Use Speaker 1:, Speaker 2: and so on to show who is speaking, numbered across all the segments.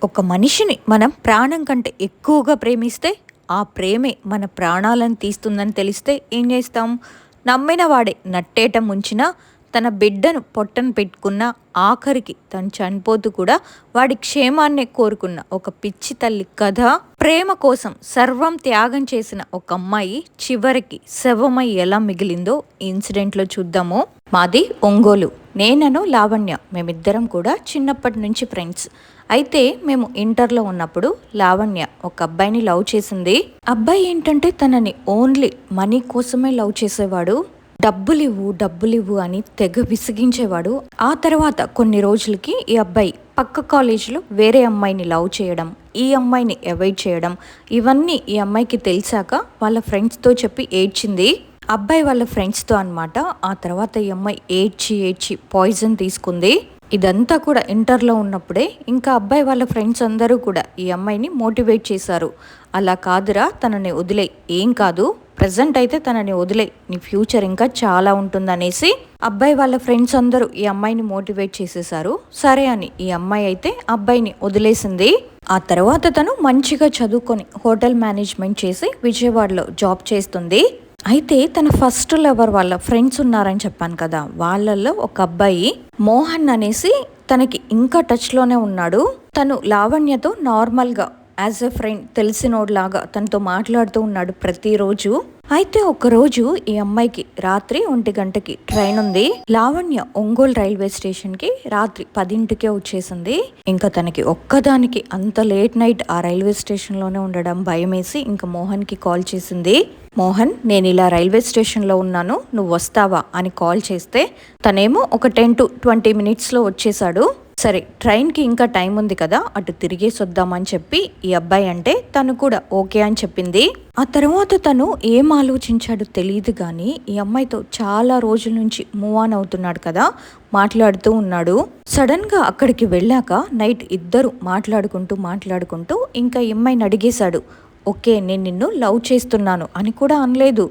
Speaker 1: ఒక మనిషిని మనం ప్రాణం కంటే ఎక్కువగా ప్రేమిస్తే ఆ ప్రేమే మన ప్రాణాలను తీస్తుందని తెలిస్తే ఏం చేస్తాం? నమ్మిన వాడే నట్టేట ముంచినా తన బిడ్డను పొట్టన పెట్టుకున్న ఆఖరికి తను చనిపోతూ కూడా వాడి క్షేమాన్నే కోరుకున్న ఒక పిచ్చి తల్లి కథ. ప్రేమ కోసం సర్వం త్యాగం చేసిన ఒక అమ్మాయి చివరికి శవమై ఎలా మిగిలిందో ఈ ఇన్సిడెంట్లో చూద్దాము. మాది ఒంగోలు. నేనను లావణ్య, మేమిద్దరం కూడా చిన్నప్పటి నుంచి ఫ్రెండ్స్. అయితే మేము ఇంటర్లో ఉన్నప్పుడు లావణ్య ఒక అబ్బాయిని లవ్ చేసింది. అబ్బాయి ఏంటంటే తనని ఓన్లీ మనీ కోసమే లవ్ చేసేవాడు. డబ్బులివ్వు అని తెగ విసిగించేవాడు. ఆ తర్వాత కొన్ని రోజులకి ఈ అబ్బాయి పక్క కాలేజీలో వేరే అమ్మాయిని లవ్ చేయడం, ఈ అమ్మాయిని అవాయిడ్ చేయడం, ఇవన్నీ ఈ అమ్మాయికి తెలిసాక వాళ్ళ ఫ్రెండ్స్తో చెప్పి ఏడ్చింది. అబ్బాయి వాళ్ళ ఫ్రెండ్స్తో అనమాట. ఆ తర్వాత ఈ అమ్మాయి ఏడ్చి పాయిజన్ తీసుకుంది. ఇదంతా కూడా ఇంటర్లో ఉన్నప్పుడే. ఇంకా అబ్బాయి వాళ్ళ ఫ్రెండ్స్ అందరూ కూడా ఈ అమ్మాయిని మోటివేట్ చేశారు. అలా కాదురా, తనని వదిలే, ఏం కాదు, ప్రజెంట్ అయితే తనని వదిలే, నీ ఫ్యూచర్ ఇంకా చాలా ఉంటుందనేసి అబ్బాయి వాళ్ళ ఫ్రెండ్స్ అందరూ ఈ అమ్మాయిని మోటివేట్ చేసేసారు. సరే అని ఈ అమ్మాయి అయితే అబ్బాయిని వదిలేసింది. ఆ తర్వాత తను మంచిగా చదువుకొని హోటల్ మేనేజ్మెంట్ చేసి విజయవాడలో జాబ్ చేస్తుంది. అయితే తన ఫస్ట్ లవర్ వాళ్ళ ఫ్రెండ్స్ ఉన్నారని చెప్పాను కదా, వాళ్ళల్లో ఒక అబ్బాయి మోహన్ అనేసి తనకి ఇంకా టచ్లోనే ఉన్నాడు. తను లావణ్యతో నార్మల్గా యాజ్ ఎ ఫ్రెండ్ తెలిసినోడ్లాగా తనతో మాట్లాడుతూ ఉన్నాడు ప్రతిరోజు. అయితే ఒకరోజు ఈ అమ్మాయికి రాత్రి 1 గంటకి ట్రైన్ ఉంది. లావణ్య ఒంగోలు రైల్వే స్టేషన్కి రాత్రి 10ంటికే వచ్చేసింది. ఇంకా తనకి ఒక్కదానికి అంత లేట్ నైట్ ఆ రైల్వే స్టేషన్లోనే ఉండడం భయమేసి ఇంకా మోహన్కి కాల్ చేసింది. మోహన్, నేను ఇలా రైల్వే స్టేషన్లో ఉన్నాను, నువ్వు వస్తావా అని కాల్ చేస్తే తనేమో ఒక 10 to 20 మినిట్స్లో వచ్చేసాడు. సరే, ట్రైన్కి ఇంకా టైం ఉంది కదా, అటు తిరిగేసి వద్దామని చెప్పి ఈ అబ్బాయి అంటే తను కూడా ఓకే అని చెప్పింది. ఆ తర్వాత తను ఏం ఆలోచించాడో తెలియదు కానీ ఈ అమ్మాయితో చాలా రోజుల నుంచి మూవ్ ఆన్ అవుతున్నాడు కదా, మాట్లాడుతూ ఉన్నాడు. సడన్గా అక్కడికి వెళ్ళాక నైట్ ఇద్దరు మాట్లాడుకుంటూ ఇంకా ఈ అమ్మాయిని అడిగేశాడు. ఓకే, నేను నిన్ను లవ్ చేస్తున్నాను అని కూడా అనలేదు.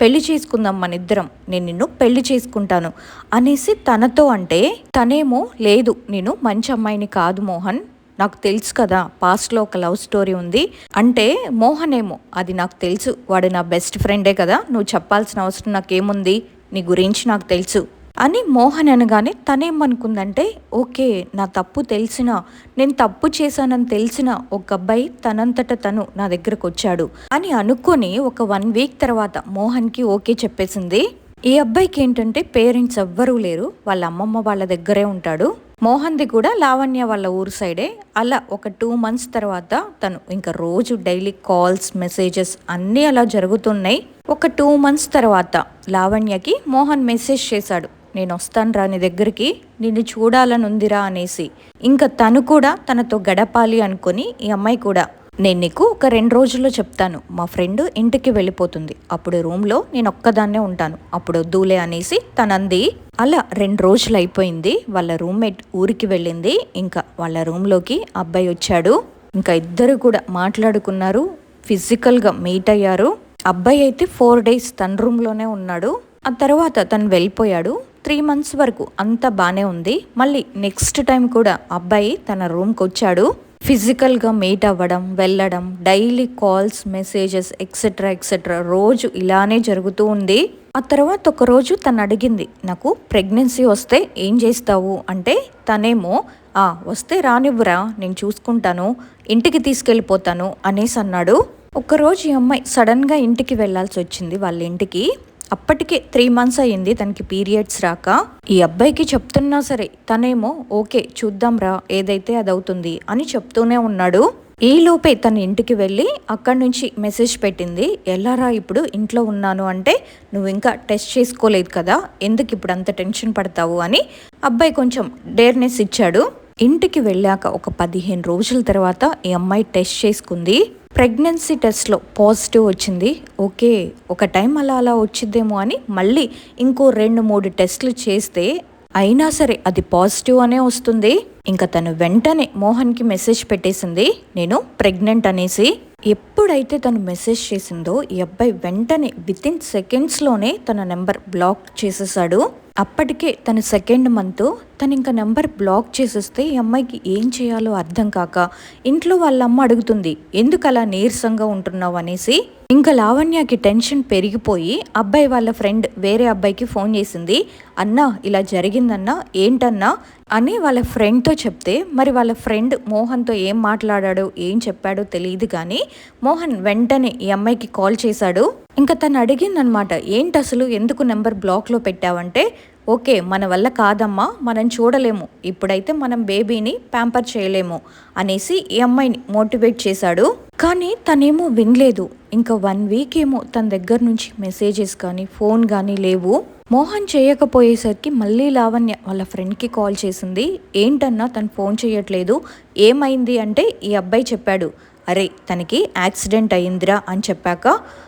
Speaker 1: పెళ్లి చేసుకుందాం మన ఇద్దరం, నేను నిన్ను పెళ్లి చేసుకుంటాను అనేసి తనతో అంటే తనేమో లేదు, నేను మంచి అమ్మాయిని కాదు మోహన్, నాకు తెలుసు కదా పాస్ట్లో ఒక లవ్ స్టోరీ ఉంది అంటే మోహన్ ఏమో అది నాకు తెలుసు, వాడు నా బెస్ట్ ఫ్రెండే కదా, నువ్వు చెప్పాల్సిన అవసరం నాకేముంది, నీ గురించి నాకు తెలుసు అని మోహన్ అనగానే తనేమనుకుందంటే ఓకే, నా తప్పు తెలిసినా, నేను తప్పు చేశానని తెలిసిన ఒక అబ్బాయి తనంతట తను నా దగ్గరకు వచ్చాడు అని అనుకొని ఒక 1 వీక్ తర్వాత మోహన్కి ఓకే చెప్పేసింది. ఈ అబ్బాయికి ఏంటంటే పేరెంట్స్ ఎవ్వరూ లేరు, వాళ్ళ అమ్మమ్మ వాళ్ళ దగ్గరే ఉంటాడు. మోహన్ది కూడా లావణ్య వాళ్ళ ఊరు సైడే. అలా ఒక 2 మంత్స్ తర్వాత తను ఇంకా రోజు డైలీ కాల్స్, మెసేజెస్ అన్నీ అలా జరుగుతున్నాయి. ఒక 2 మంత్స్ తర్వాత లావణ్యకి మోహన్ మెసేజ్ చేశాడు, నేను వస్తాను రా నీ దగ్గరికి, నిన్ను చూడాలని ఉందిరా అనేసి. ఇంకా తను కూడా తనతో గడపాలి అనుకొని ఈ అమ్మాయి కూడా నేను నీకు ఒక 2 రోజుల్లో చెప్తాను, మా ఫ్రెండ్ ఇంటికి వెళ్ళిపోతుంది, అప్పుడు రూమ్లో నేను ఒక్కదాన్నే ఉంటాను, అప్పుడు వద్దులే అనేసి తనంది. అలా 2 రోజులు అయిపోయింది. వాళ్ళ రూమ్మేట్ ఊరికి వెళ్ళింది. ఇంకా వాళ్ళ రూమ్లోకి అబ్బాయి వచ్చాడు. ఇంకా ఇద్దరు కూడా మాట్లాడుకున్నారు, ఫిజికల్గా మీట్ అయ్యారు. అబ్బాయి అయితే 4 days తన రూమ్లోనే ఉన్నాడు. ఆ తర్వాత తను వెళ్ళిపోయాడు. 3 months వరకు అంతా బాగానే ఉంది. మళ్ళీ నెక్స్ట్ టైం కూడా అబ్బాయి తన రూమ్కి వచ్చాడు. ఫిజికల్గా మీట్ అవ్వడం, వెళ్ళడం, డైలీ కాల్స్, మెసేజెస్ ఎక్సెట్రా రోజు ఇలానే జరుగుతూ ఉంది. ఆ తర్వాత ఒక రోజు తను అడిగింది, నాకు ప్రెగ్నెన్సీ వస్తే ఏం చేస్తావు అంటే తనేమో వస్తే రానివ్వరా, నేను చూసుకుంటాను, ఇంటికి తీసుకెళ్ళిపోతాను అనేసి అన్నాడు. ఒకరోజు ఈ అమ్మాయి సడన్గా ఇంటికి వెళ్ళాల్సి వచ్చింది వాళ్ళ ఇంటికి. అప్పటికే 3 months అయ్యింది తనకి పీరియడ్స్ రాక. ఈ అబ్బాయికి చెప్తున్నా సరే తనేమో ఓకే చూద్దాం రా, ఏదైతే అది అవుతుంది అని చెప్తూనే ఉన్నాడు. ఈ లోపే తన ఇంటికి వెళ్ళి అక్కడి నుంచి మెసేజ్ పెట్టింది, ఎలారా ఇప్పుడు ఇంట్లో ఉన్నాను అంటే నువ్వు ఇంకా టెస్ట్ చేసుకోలేదు కదా, ఎందుకు ఇప్పుడు అంత టెన్షన్ పడతావు అని అబ్బాయి కొంచెం డేర్నెస్ ఇచ్చాడు. ఇంటికి వెళ్ళాక ఒక 15 రోజుల తర్వాత ఈ అమ్మాయి టెస్ట్ చేసుకుంది. ప్రెగ్నెన్సీ టెస్ట్లో పాజిటివ్ వచ్చింది. ఓకే, ఒక టైం అలా వచ్చిద్దేమో అని మళ్ళీ ఇంకో 2-3 టెస్టులు చేస్తే అయినా సరే అది పాజిటివ్ అనే వస్తుంది. ఇంకా తను వెంటనే మోహన్కి మెసేజ్ పెట్టేసింది, నేను ప్రెగ్నెంట్ అనేసి. ఎప్పుడైతే తను మెసేజ్ చేసిందో ఈ అబ్బాయి వెంటనే వితిన్ సెకండ్స్లోనే తన నెంబర్ బ్లాక్ చేసేసాడు. అప్పటికే తన 2nd month తను ఇంకా నెంబర్ బ్లాక్ చేసేస్తే ఈ అమ్మాయికి ఏం చేయాలో అర్థం కాక ఇంట్లో వాళ్ళ అమ్మ అడుగుతుంది, ఎందుకు అలా నీరసంగా ఉంటున్నావు అనేసి. ఇంకా లావణ్యకి టెన్షన్ పెరిగిపోయి అబ్బాయి వాళ్ళ ఫ్రెండ్ వేరే అబ్బాయికి ఫోన్ చేసింది. అన్నా ఇలా జరిగిందన్నా, ఏంటన్నా అని వాళ్ళ ఫ్రెండ్తో చెప్తే, మరి వాళ్ళ ఫ్రెండ్ మోహన్తో ఏం మాట్లాడాడో ఏం చెప్పాడో తెలియదు కానీ మోహన్ వెంటనే ఈ అమ్మాయికి కాల్ చేశాడు. ఇంకా తను అడిగిందనమాట, ఏంటి అసలు ఎందుకు నెంబర్ బ్లాక్లో పెట్టావంటే, ఓకే మన వల్ల కాదమ్మా, మనం చూడలేము, ఇప్పుడైతే మనం బేబీని ప్యాంపర్ చేయలేము అనేసి ఈ అమ్మాయిని మోటివేట్ చేశాడు. కానీ తనేమో వినలేదు. ఇంకా 1 వీక్ ఏమో తన దగ్గర నుంచి మెసేజెస్ కానీ ఫోన్ కానీ లేవు. మోహన్ చేయకపోయేసరికి మళ్ళీ లావణ్య వాళ్ళ ఫ్రెండ్కి కాల్ చేసింది. ఏంటన్నా తను ఫోన్ చేయట్లేదు, ఏమైంది అంటే ఈ అబ్బాయి చెప్పాడు, అరే తనకి యాక్సిడెంట్ అయ్యిందిరా అని చెప్పాక,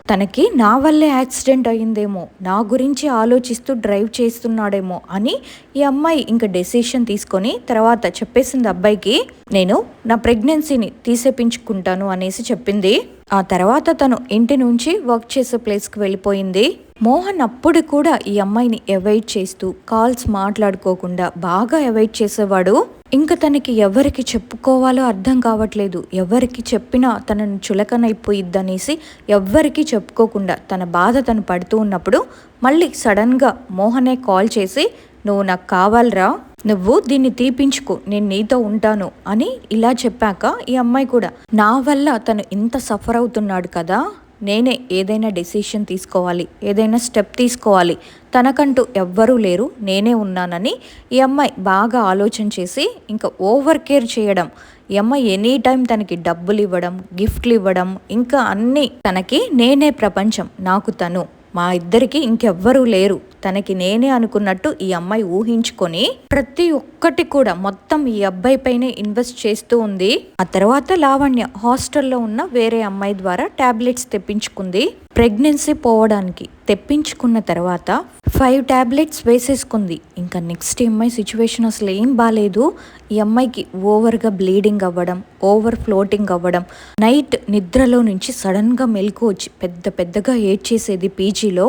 Speaker 1: తనకి నా వల్లే యాక్సిడెంట్ అయ్యిందేమో, నా గురించి ఆలోచిస్తూ డ్రైవ్ చేస్తున్నాడేమో అని ఈ అమ్మాయి ఇంకా డెసిషన్ తీసుకొని తర్వాత చెప్పేసింది అబ్బాయికి, నేను నా ప్రెగ్నెన్సీని తీసేపించుకుంటాను అనేసి చెప్పింది. ఆ తర్వాత తను ఇంటి నుంచి వర్క్ చేసే ప్లేస్కి వెళ్ళిపోయింది. మోహన్ అప్పుడు కూడా ఈ అమ్మాయిని అవాయిడ్ చేస్తూ కాల్స్ మాట్లాడుకోకుండా బాగా అవాయిడ్ చేసేవాడు. ఇంకా తనకి ఎవరికి చెప్పుకోవాలో అర్థం కావట్లేదు, ఎవరికి చెప్పినా తనను చులకనైపోయిద్దనేసి ఎవ్వరికి చెప్పుకోకుండా తన బాధ తను పడుతూ ఉన్నప్పుడు మళ్ళీ సడన్గా మోహనే కాల్ చేసి, నువ్వు నాకు కావాలరా, నువ్వు దీన్ని తీపించుకో, నేను నీతో ఉంటాను అని ఇలా చెప్పాక ఈ అమ్మాయి కూడా, నా వల్ల తను ఇంత సఫర్ అవుతున్నాడు కదా, నేనే ఏదైనా డెసిషన్ తీసుకోవాలి, ఏదైనా స్టెప్ తీసుకోవాలి, తనకంటూ ఎవ్వరూ లేరు, నేనే ఉన్నానని ఈ అమ్మాయి బాగా ఆలోచన చేసి ఇంకా ఓవర్ కేర్ చేయడం. ఈ అమ్మాయి ఎనీ టైం తనకి డబ్బులు ఇవ్వడం, గిఫ్ట్లు ఇవ్వడం, ఇంకా అన్నీ తనకి నేనే ప్రపంచం, నాకు తను, మా ఇద్దరికి ఇంకెవ్వరూ లేరు, తనకి నేనే అనుకున్నట్టు ఈ అమ్మాయి ఊహించుకొని ప్రతి ఒక్కటి కూడా మొత్తం ఈ అబ్బాయి పైనే ఇన్వెస్ట్ చేస్తూ ఉంది. ఆ తర్వాత లావణ్య హాస్టల్లో ఉన్న వేరే అమ్మాయి ద్వారా టాబ్లెట్స్ తెప్పించుకుంది ప్రెగ్నెన్సీ పోవడానికి. తెప్పించుకున్న తర్వాత 5 టాబ్లెట్స్ వేసేసుకుంది. ఇంకా నెక్స్ట్ ఈ అమ్మాయి సిచ్యువేషన్ అసలు ఏం బాగాలేదు. ఈ అమ్మాయికి ఓవర్గా బ్లీడింగ్ అవ్వడం, ఓవర్ ఫ్లోటింగ్ అవ్వడం, నైట్ నిద్రలో నుంచి సడన్గా మెలకు వచ్చి పెద్ద పెద్దగా ఏడ్చేసేది. పీజీలో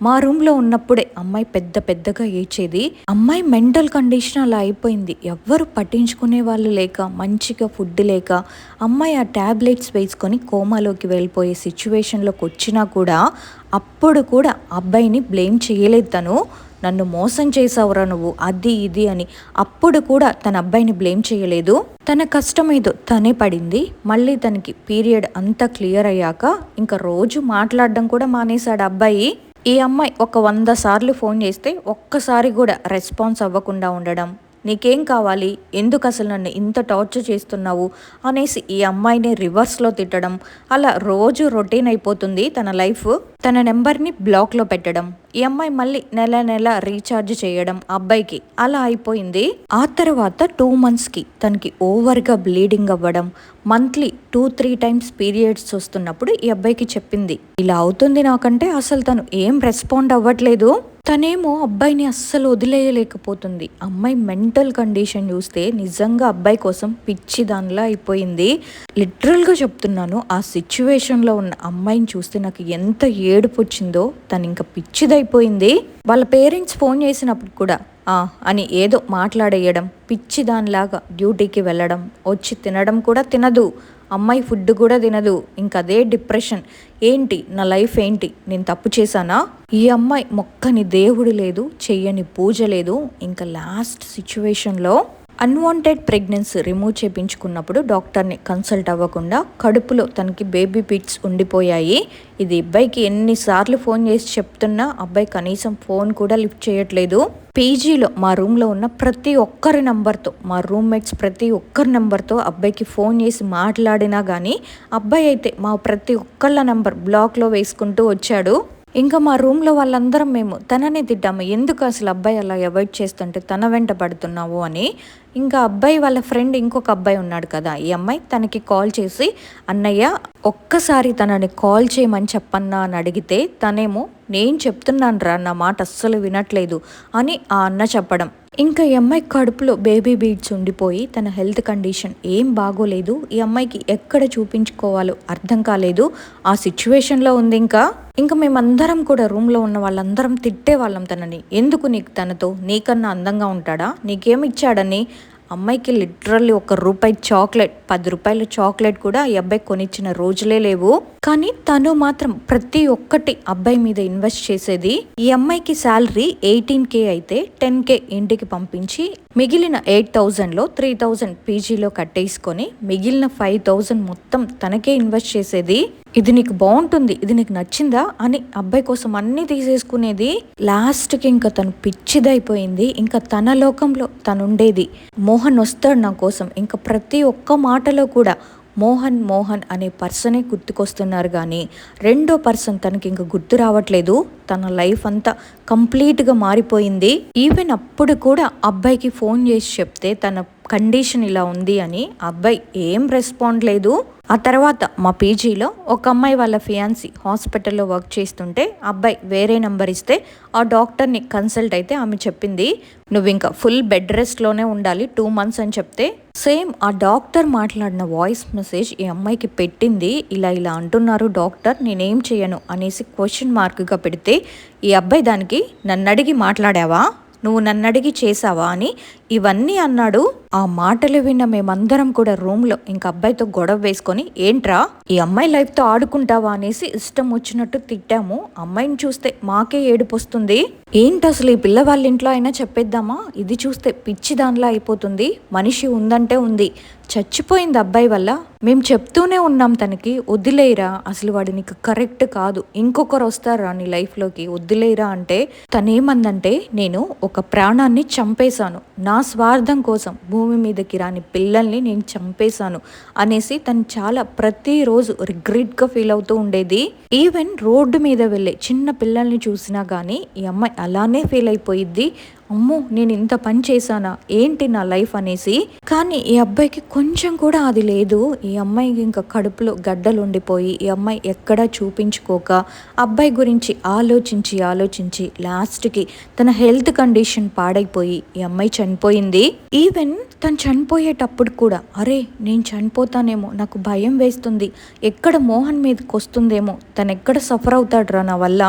Speaker 1: మా రూమ్లో ఉన్నప్పుడే అమ్మాయి పెద్ద పెద్దగా ఏడ్చేది. అమ్మాయి మెంటల్ కండిషన్ అలా అయిపోయింది. ఎవ్వరు పట్టించుకునే వాళ్ళు లేక, మంచిగా ఫుడ్ లేక అమ్మాయి ఆ ట్యాబ్లెట్స్ వేసుకొని కోమాలోకి వెళ్ళిపోయే సిచ్యువేషన్లోకి వచ్చినా కూడా అప్పుడు కూడా అబ్బాయిని బ్లేమ్ చేయలేదు. తను నన్ను మోసం చేసావురా నువ్వు, అది ఇది అని అప్పుడు కూడా తన అబ్బాయిని బ్లేమ్ చేయలేదు. తన కష్టం ఏదో తనే పడింది. మళ్ళీ తనకి పీరియడ్ అంతా క్లియర్ అయ్యాక ఇంకా రోజు మాట్లాడడం కూడా మానేశాడు అబ్బాయి. ఈ అమ్మాయి ఒక 100 సార్లు ఫోన్ చేస్తే ఒక్కసారి కూడా రెస్పాన్స్ అవ్వకుండా ఉండడం, నీకేం కావాలి, ఎందుకు అసలు నన్ను ఇంత టార్చర్ చేస్తున్నావు అనేసి ఈ అమ్మాయిని రివర్స్లో తిట్టడం, అలా రోజు రొటీన్ అయిపోతుంది తన లైఫ్. తన నెంబర్ని బ్లాక్లో పెట్టడం, ఈ అమ్మాయి మళ్ళీ నెల నెల రీఛార్జ్ చేయడం అబ్బాయికి, అలా అయిపోయింది. ఆ తర్వాత 2 మంత్స్కి తనకి ఓవర్గా బ్లీడింగ్ అవ్వడం, మంత్లీ 2-3 టైమ్స్ పీరియడ్స్ వస్తున్నప్పుడు ఈ అబ్బాయికి చెప్పింది, ఇలా అవుతుంది నాకంటే అసలు తను ఏం రెస్పాండ్ అవ్వట్లేదు. తనేమో అబ్బాయిని అస్సలు వదిలేయలేకపోతుంది. అమ్మాయి మెంటల్ కండిషన్ చూస్తే నిజంగా అబ్బాయి కోసం పిచ్చి దానిలా అయిపోయింది. లిటరల్గా చెప్తున్నాను, ఆ సిచ్యువేషన్లో ఉన్న అమ్మాయిని చూస్తే నాకు ఎంత ఏడుపు వచ్చిందో. తను ఇంకా పిచ్చిదైపోయింది. వాళ్ళ పేరెంట్స్ ఫోన్ చేసినప్పుడు కూడా అని ఏదో మాట్లాడేయడం, పిచ్చి దానిలాగా డ్యూటీకి వెళ్ళడం, వచ్చి తినడం కూడా తినదు, అమ్మాయి ఫుడ్ కూడా తినదు. ఇంకా అదే డిప్రెషన్. ఏంటి నా లైఫ్, ఏంటి నేను తప్పు చేశానా? ఈ అమ్మాయి మొక్కని దేవుడు లేదు, చెయ్యని పూజ లేదు. ఇంకా లాస్ట్ సిచ్యువేషన్లో అన్వాంటెడ్ ప్రెగ్నెన్సీ రిమూవ్ చేయించుకున్నప్పుడు డాక్టర్ని కన్సల్ట్ అవ్వకుండా కడుపులో తనకి బేబీ పిట్స్ ఉండిపోయాయి. ఇది అబ్బాయికి ఎన్నిసార్లు ఫోన్ చేసి చెప్తున్నా అబ్బాయి కనీసం ఫోన్ కూడా లిఫ్ట్ చేయట్లేదు. పీజీలో మా రూమ్లో ఉన్న ప్రతి ఒక్కరి నెంబర్తో, మా రూమ్మేట్స్ ప్రతి ఒక్కరి నెంబర్తో అబ్బాయికి ఫోన్ చేసి మాట్లాడినా కానీ అబ్బాయి అయితే మా ప్రతి ఒక్కళ్ళ నెంబర్ బ్లాక్లో వేసుకుంటూ వచ్చాడు. ఇంకా మా రూమ్లో వాళ్ళందరం మేము తనని తిట్టాము, ఎందుకు అసలు అబ్బాయి అలా అవాయిడ్ చేస్తుంటే తన వెంట పడుతున్నావు అని. ఇంకా అబ్బాయి వాళ్ళ ఫ్రెండ్ ఇంకొక అబ్బాయి ఉన్నాడు కదా, ఈ అమ్మాయి తనకి కాల్ చేసి అన్నయ్య ఒక్కసారి తనని కాల్ చేయమని చెప్పన్నా అని అడిగితే తనేమో నేను చెప్తున్నాను రా, నా మాట అస్సలు వినట్లేదు అని ఆ అన్న చెప్పడం. ఇంకా ఈ అమ్మాయి కడుపులో బేబీ బీడ్స్ ఉండిపోయి తన హెల్త్ కండిషన్ ఏం బాగోలేదు. ఈ అమ్మాయికి ఎక్కడ చూపించుకోవాలో అర్థం కాలేదు. ఆ సిచ్యువేషన్లో ఉంది. ఇంకా మేమందరం కూడా రూమ్లో ఉన్న వాళ్ళందరం తిట్టేవాళ్ళం తనని. ఎందుకు నీకు తనతో, నీకన్నా అందంగా ఉంటాడా, నీకేమిచ్చాడని. అమ్మాయికి లిటరల్లీ ₹1 చాక్లెట్, ₹10 చాక్లెట్ కూడా ఈ అబ్బాయి కొనిచ్చిన రోజులే లేవు. కానీ తను మాత్రం ప్రతి ఒక్కటి అబ్బాయి మీద ఇన్వెస్ట్ చేసేది. ఈ అమ్మాయికి శాలరీ 18K అయితే 10K ఇంటికి పంపించి మిగిలిన 8,000లో 3,000 పీజీలో కట్టేసుకొని మిగిలిన 5,000 మొత్తం తనకే ఇన్వెస్ట్ చేసేది. ఇది నీకు బాగుంటుంది, ఇది నీకు నచ్చిందా అని అబ్బాయి కోసం అన్నీ తీసేసుకునేది. లాస్ట్కి ఇంకా తను పిచ్చిదైపోయింది. ఇంకా తన లోకంలో తనుండేది. మోహన్ వస్తాడు నా కోసం. ఇంకా ప్రతి ఒక్క మాటలో కూడా మోహన్ మోహన్ అనే పర్సనే గుర్తుకొస్తున్నారు కానీ రెండో పర్సన్ తనకి ఇంకా గుర్తు రావట్లేదు. తన లైఫ్ అంతా కంప్లీట్గా మారిపోయింది. ఈవెన్ అప్పుడు కూడా అబ్బాయికి ఫోన్ చేసి చెప్తే తన కండిషన్ ఇలా ఉంది అని అబ్బాయి ఏం రెస్పాండ్ లేదు. ఆ తర్వాత మా పీజీలో ఒక అమ్మాయి వాళ్ళ ఫియాన్సీ హాస్పిటల్లో వర్క్ చేస్తుంటే అబ్బాయి వేరే నెంబర్ ఇస్తే ఆ డాక్టర్ని కన్సల్ట్ అయితే ఆమె చెప్పింది, నువ్వు ఇంకా ఫుల్ బెడ్ రెస్ట్లోనే ఉండాలి 2 months అని చెప్తే సేమ్ ఆ డాక్టర్ మాట్లాడిన వాయిస్ మెసేజ్ ఈ అమ్మాయికి పెట్టింది. ఇలా అంటున్నారు డాక్టర్, నేనేం చేయను అనేసి క్వశ్చన్ మార్క్గా పెడితే ఈ అబ్బాయి దానికి నన్ను అడిగి మాట్లాడావా, నువ్వు నన్ను అడిగి చేసావా అని ఇవన్నీ అన్నాడు. ఆ మాటలు విన్న మేమందరం కూడా రూమ్లో ఇంకా అబ్బాయితో గొడవ వేసుకొని ఏంట్రా ఈ అమ్మాయి లైఫ్తో ఆడుకుంటావా అనేసి ఇష్టం వచ్చినట్టు తిట్టాము. అమ్మాయిని చూస్తే మాకే ఏడుపు వస్తుంది. ఏంటి అసలు ఈ పిల్ల వాళ్ళ ఇంట్లో అయినా చెప్పేద్దామా, ఇది చూస్తే పిచ్చి దానిలా అయిపోతుంది. మనిషి ఉందంటే ఉంది, చచ్చిపోయింది అబ్బాయి వల్ల. మేము చెప్తూనే ఉన్నాం తనకి వదిలేయరా, అసలు వాడు నీకు కరెక్ట్ కాదు, ఇంకొకరు వస్తారా నీ లైఫ్లోకి, వదిలేయరా అంటే తనేమందంటే నేను ఒక ప్రాణాన్ని చంపేశాను, నా స్వార్థం కోసం భూమి మీదకి రాని పిల్లల్ని నేను చంపేశాను అనేసి తను చాలా ప్రతిరోజు రిగ్రెట్గా ఫీల్ అవుతూ ఉండేది. ఈవెన్ రోడ్డు మీద వెళ్ళే చిన్న పిల్లల్ని చూసినా కానీ ఈ అమ్మాయి అలానే ఫీల్ అయిపోయిద్ది. అమ్మో నేను ఇంత పని చేశానా ఏంటి నా లైఫ్ అనేసి. కానీ ఈ అబ్బాయికి కొంచెం కూడా అది లేదు. ఈ అమ్మాయికి ఇంకా కడుపులో గడ్డలు ఉండిపోయి ఈ అమ్మాయి ఎక్కడా చూపించుకోక అబ్బాయి గురించి ఆలోచించి లాస్ట్కి తన హెల్త్ కండిషన్ పాడైపోయి ఈ అమ్మాయి చనిపోయింది. ఈవెన్ తను చనిపోయేటప్పుడు కూడా అరే నేను చనిపోతానేమో, నాకు భయం వేస్తుంది, ఎక్కడ మోహన్ మీదకి వస్తుందేమో, తను ఎక్కడ సఫర్ అవుతాడ్రా నా వల్ల,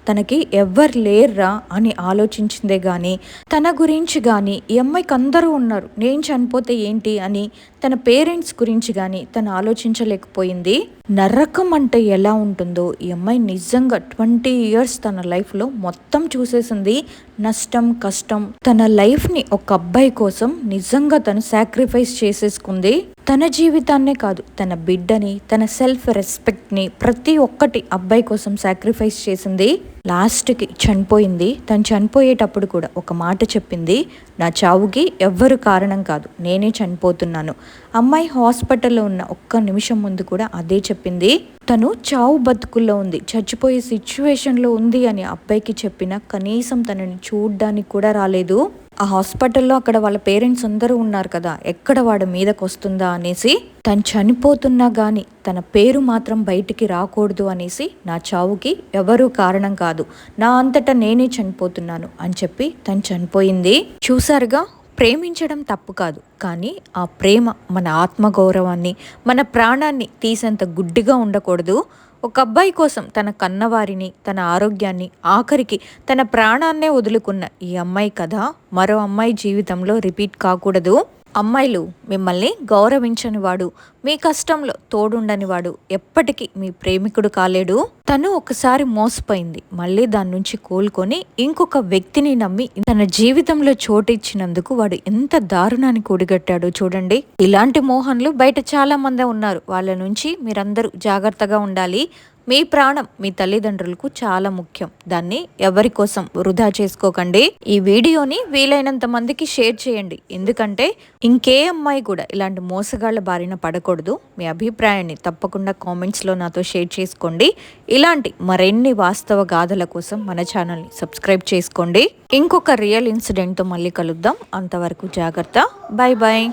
Speaker 1: తనకి ఎవ్వరు లేర్రా అని ఆలోచించిందే కానీ తన గురించి కానీ ఈ అమ్మాయికి అందరూ ఉన్నారు, నేను చనిపోతే ఏంటి అని తన పేరెంట్స్ గురించి కానీ తను ఆలోచించలేకపోయింది. నరకం అంటే ఎలా ఉంటుందో ఈ అమ్మాయి నిజంగా 20 years తన లైఫ్లో మొత్తం చూసేసింది. నష్టం కష్టం తన లైఫ్ని ఒక అబ్బాయి కోసం నిజంగా తను సాక్రిఫైస్ చేసేసుకుంది. తన జీవితాన్నే కాదు తన బిడ్డని, తన సెల్ఫ్ రెస్పెక్ట్ని ప్రతి ఒక్కటి అబ్బాయి కోసం సాక్రిఫైస్ చేసింది. లాస్ట్కి చనిపోయింది. తను చనిపోయేటప్పుడు కూడా ఒక మాట చెప్పింది, నా చావుకి ఎవ్వరు కారణం కాదు, నేనే చనిపోతున్నాను. అమ్మాయి హాస్పిటల్లో ఉన్న ఒక్క నిమిషం ముందు కూడా అదే చెప్పింది. తను చావు బతుకుల్లో ఉంది, చచ్చిపోయే సిచ్యువేషన్లో ఉంది అని అబ్బాయికి చెప్పినా కనీసం తనని చూడ్డానికి కూడా రాలేదు. ఆ హాస్పిటల్లో అక్కడ వాళ్ళ పేరెంట్స్ అందరూ ఉన్నారు కదా, ఎక్కడ వాడి మీదకి వస్తుందా అనేసి తను చనిపోతున్నా కానీ తన పేరు మాత్రం బయటికి రాకూడదు అనేసి నా చావుకి ఎవరూ కారణం కాదు, నా అంతటా నేనే చనిపోతున్నాను అని చెప్పి తను చనిపోయింది. చూసారుగా, ప్రేమించడం తప్పు కాదు, కానీ ఆ ప్రేమ మన ఆత్మగౌరవాన్ని మన ప్రాణాన్ని తీసేంత గుడ్డిగా ఉండకూడదు. ఒక అబ్బాయి కోసం తన కన్నవారిని, తన ఆరోగ్యాన్ని, ఆఖరికి తన ప్రాణాన్నే వదులుకున్న ఈ అమ్మాయి కథ మరో అమ్మాయి జీవితంలో రిపీట్ కాకూడదు. అమ్మాయిలు, మిమ్మల్ని గౌరవించని వాడు, మీ కష్టంలో తోడుండని వాడు ఎప్పటికీ మీ ప్రేమికుడు కాలేడు. తను ఒకసారి మోసపోయింది, మళ్ళీ దాని నుంచి కోలుకొని ఇంకొక వ్యక్తిని నమ్మి తన జీవితంలో చోటిచ్చినందుకు వాడు ఎంత దారుణాన్ని కూడిగట్టాడో చూడండి. ఇలాంటి మోహన్లు బయట చాలా మందే ఉన్నారు, వాళ్ళ నుంచి మీరందరూ జాగ్రత్తగా ఉండాలి. మీ ప్రాణం మీ తల్లిదండ్రులకు చాలా ముఖ్యం. దాన్ని ఎవరి కోసం వృధా చేసుకోకండి. ఈ వీడియోని వీలైనంత మందికి షేర్ చేయండి. ఎందుకంటే ఇంకే అమ్మాయి కూడా ఇలాంటి మోసగాళ్ళ బారిన పడకూడదు. మీ అభిప్రాయాన్ని తప్పకుండా కామెంట్స్లో నాతో షేర్ చేసుకోండి. ఇలాంటి మరిన్ని వాస్తవ గాథల కోసం మన ఛానల్ని సబ్స్క్రైబ్ చేసుకోండి. ఇంకొక రియల్ ఇన్సిడెంట్తో మళ్ళీ కలుద్దాం. అంతవరకు జాగ్రత్త. Bye bye.